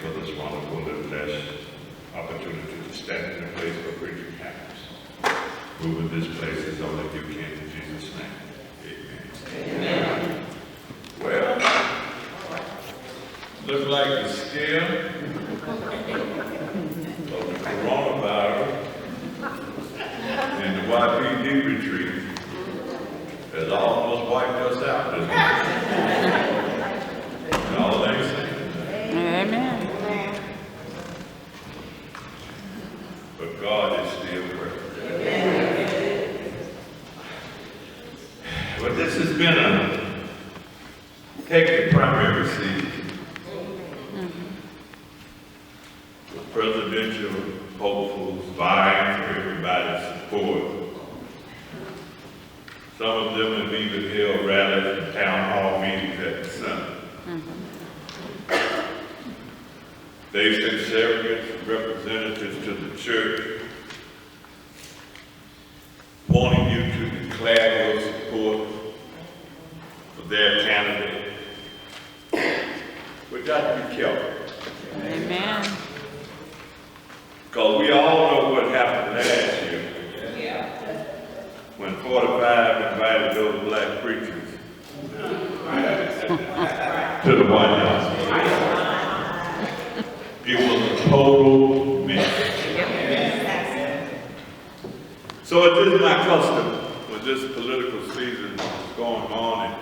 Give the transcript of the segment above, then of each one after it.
for this wonderful and blessed opportunity to stand in the place where preaching happens. Move in this place as only you can in Jesus' name. Amen. Well, looks like the scare of the coronavirus and the YPD retreat has almost wiped us out this morning. All they say. Amen. But God is still present. But this has been a hectic primary season. The presidential hopefuls vying for everybody's support. Some of them have even held rallies and town hall meetings at the Senate. They've sent surrogates and representatives to the church, wanting you to declare your support for their candidate. We got to be careful. Amen. Because we all know what happened last year when 45 invited those black preachers to the White House. It was a total mess. So it is my custom when this political season was going on and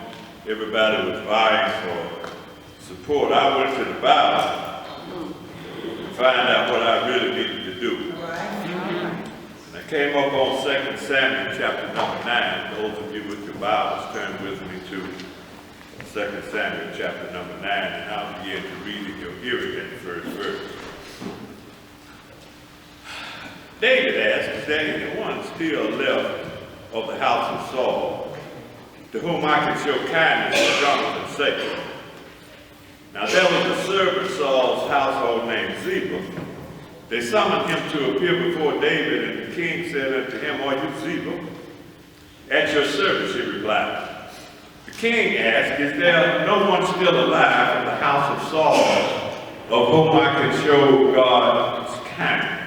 everybody was vying for support. I went to the Bible to find out what I really needed to do. And I came up on 2 Samuel chapter number 9. Those of you with your Bibles, turn with me to 2 Samuel chapter number 9, and I'll begin to read it. You'll hear it in the first verse. David asked, is there anyone still left of the house of Saul, to whom I can show kindness for Jonathan's sake? Now there was a servant of Saul's household named Ziba. They summoned him to appear before David, and the king said unto him, are you Ziba? At your service, he replied. The king asked, is there no one still alive in the house of Saul, of whom I can show God's kindness?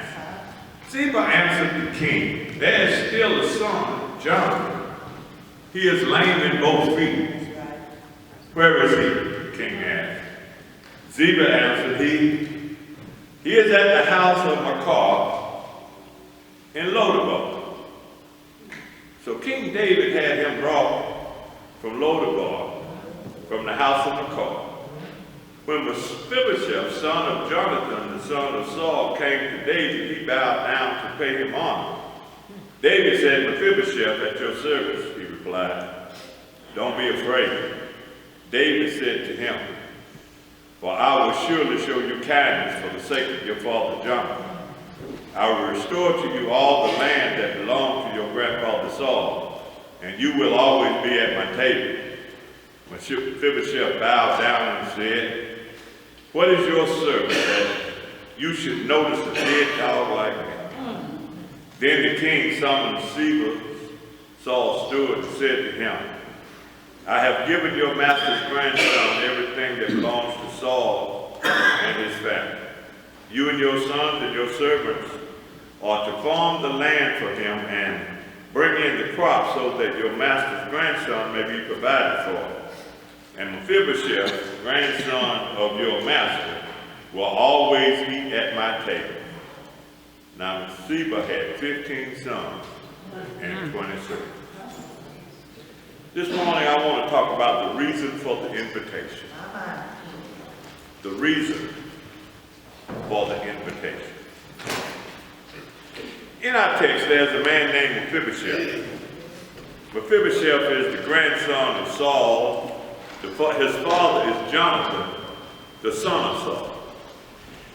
Ziba answered the king, there is still a son, Jonathan. He is lame in both feet. Where is he? The king asked. Ziba answered, he is at the house of Makar in Lodabar. So King David had him brought from Lodabar, from the house of Makar. When Mephibosheth, son of Jonathan, the son of Saul, came to David, he bowed down to pay him honor. David said, Mephibosheth, at your service, he replied. Don't be afraid. David said to him, for I will surely show you kindness for the sake of your father Jonathan. I will restore to you all the land that belonged to your grandfather Saul, and you will always be at my table. Mephibosheth bowed down and said, what is your service that you should notice a dead dog like me? Then the king summoned Ziba, Saul's steward, and said to him, I have given your master's grandson everything that belongs to Saul and his family. You and your sons and your servants are to farm the land for him and bring in the crop so that your master's grandson may be provided for. And Mephibosheth, grandson of your master, will always eat at my table. Now Ziba had 15 sons and 20 servants. This morning I want to talk about the reason for the invitation. The reason for the invitation. In our text, there's a man named Mephibosheth. Mephibosheth is the grandson of Saul. His father is Jonathan, the son of Saul.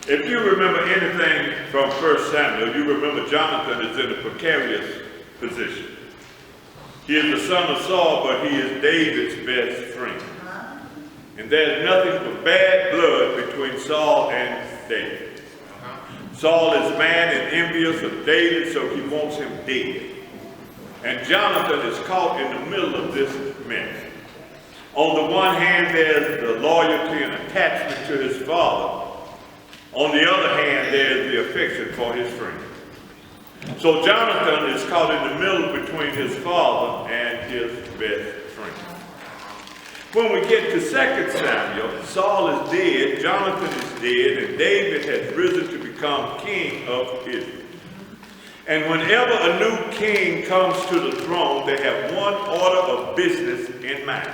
If you remember anything from 1 Samuel, you remember Jonathan is in a precarious position. He is the son of Saul, but he is David's best friend. And there's nothing but bad blood between Saul and David. Saul is mad and envious of David, so he wants him dead. And Jonathan is caught in the middle of this mess. On the one hand, there's the loyalty and attachment to his father. On the other hand, there is the affection for his friend. So Jonathan is caught in the middle between his father and his best friend. When we get to 2 Samuel, Saul is dead, Jonathan is dead, and David has risen to become king of Israel. And whenever a new king comes to the throne, they have one order of business in mind.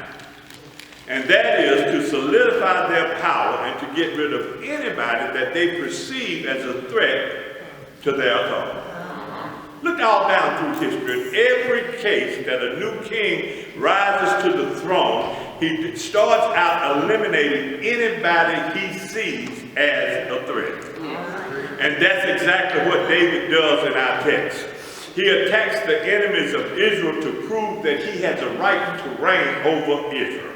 And that is to solidify their power and to get rid of anybody that they perceive as a threat to their authority. Look all down through history. In every case that a new king rises to the throne, he starts out eliminating anybody he sees as a threat. And that's exactly what David does in our text. He attacks the enemies of Israel to prove that he has the right to reign over Israel.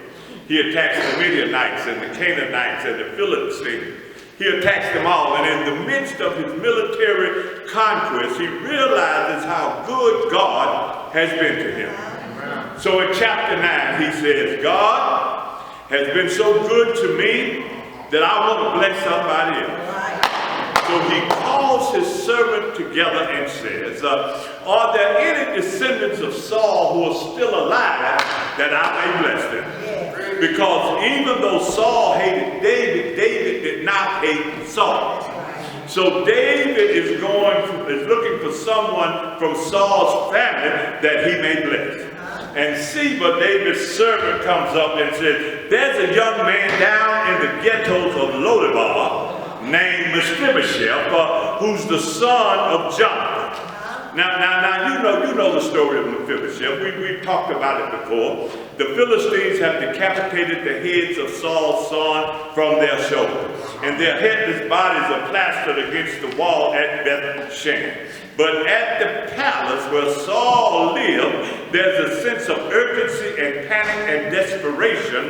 He attacks the Midianites and the Canaanites and the Philistines. He attacks them all, and in the midst of his military conquest, he realizes how good God has been to him. So in chapter 9, he says, God has been so good to me that I want to bless somebody else. So he calls his servant together and says, are there any descendants of Saul who are still alive that I may bless them? Because even though Saul hated David, David did not hate Saul. So David is looking for someone from Saul's family that he may bless. And Siba, David's servant, comes up and says, there's a young man down in the ghettos of Lodebar named Mephibosheth, who's the son of Jonathan. Now, you know the story of Mephibosheth. We've talked about it before. The Philistines have decapitated the heads of Saul's son from their shoulders, and their headless bodies are plastered against the wall at Beth-shan. But at the palace where Saul lived, there's a sense of urgency and panic and desperation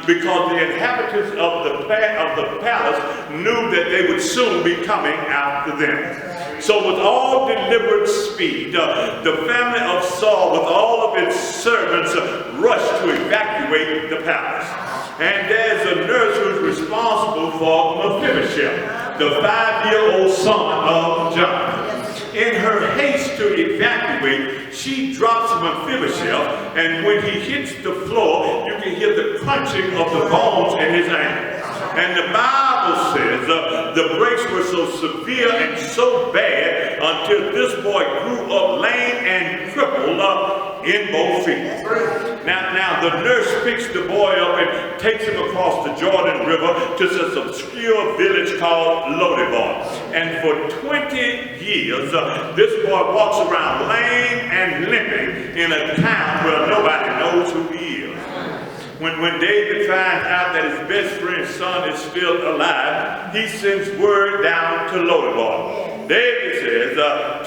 because the inhabitants of the palace knew that they would soon be coming after them. So with all deliberate speed, the family of Saul, with all of its servants, rushed to evacuate the palace. And there's a nurse who's responsible for Mephibosheth, the 5-year-old son of Jonathan. In her haste to evacuate, she drops Mephibosheth, and when he hits the floor, you can hear the crunching of the bones in his ankle. And the Bible says the breaks were so severe and so bad until this boy grew up lame and crippled in both feet. Now the nurse picks the boy up and takes him across the Jordan River to this obscure village called Lodebar. And for 20 years, this boy walks around lame and limping in a town where nobody knows who he is. When David finds out that his best friend's son is still alive, he sends word down to Lodebar. David says,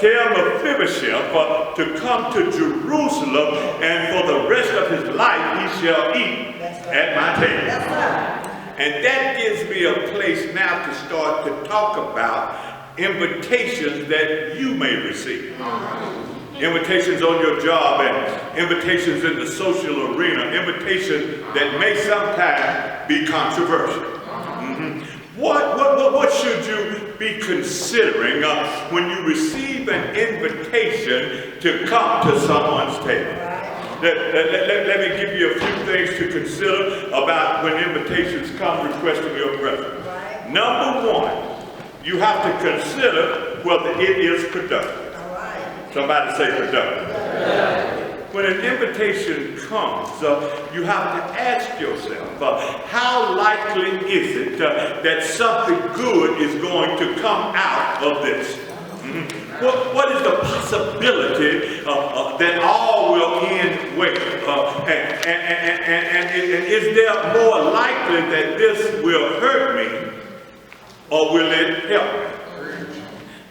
tell Mephibosheth to come to Jerusalem, and for the rest of his life he shall eat at my table. And that gives me a place now to start to talk about invitations that you may receive. Invitations on your job and invitations in the social arena, invitations that may sometimes be controversial. What should you be considering when you receive an invitation to come to someone's table? Let me give you a few things to consider about when invitations come requesting your presence. Number one, you have to consider whether it is productive. Somebody say productive. When an invitation comes, you have to ask yourself, how likely is it that something good is going to come out of this? What is the possibility that all will end well? And is there more likely that this will hurt me, or will it help me?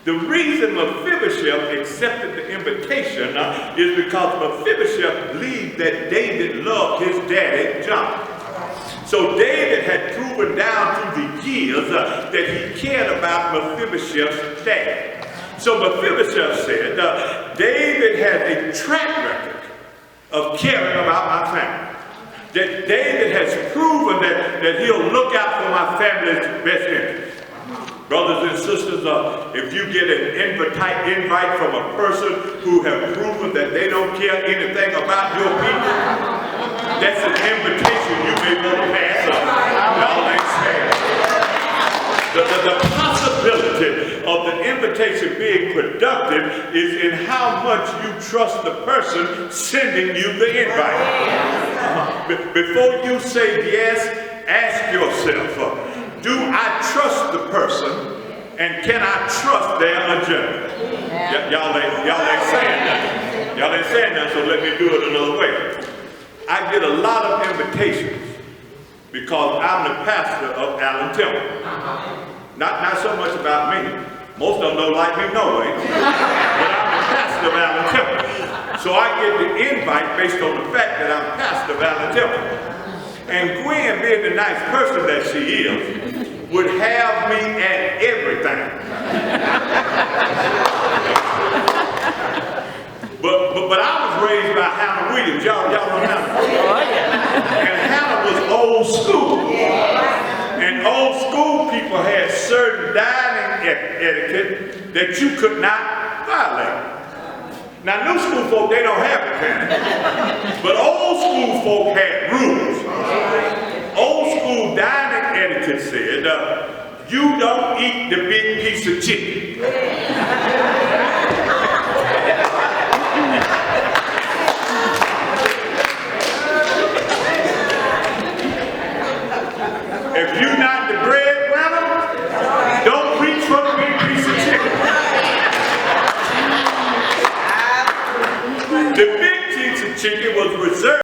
The reason Mephibosheth accepted the invitation is because Mephibosheth believed that David loved his daddy, Jonathan. So David had proven down through the years that he cared about Mephibosheth's dad. So Mephibosheth said, David has a track record of caring about my family. That David has proven that he'll look out for my family's best interest. Brothers and sisters, if you get an invite from a person who have proven that they don't care anything about your people, that's an invitation you may want to pass up. Y'all ain't saying. The possibility of the invitation being productive is in how much you trust the person sending you the invite. Before you say yes, ask yourself, do I trust the person, and can I trust their agenda? Y'all ain't saying nothing. Y'all ain't saying nothing, so let me do it another way. I get a lot of invitations because I'm the pastor of Allen Temple. Not so much about me. Most of them don't like me no way. But I'm the pastor of Allen Temple. So I get the invite based on the fact that I'm pastor of Allen Temple. And Gwen, being the nice person that she is, would have me at everything. But I was raised by Hannah Williams. Y'all remember? And Hannah was old school. And old school people had certain dining etiquette that you could not violate. Now, new school folk, they don't have it, but old school folk had rules. Old school dining etiquette said, you don't eat the big piece of chicken. If you're not the breadwinner, don't reach for the big piece of chicken. The big piece of chicken was reserved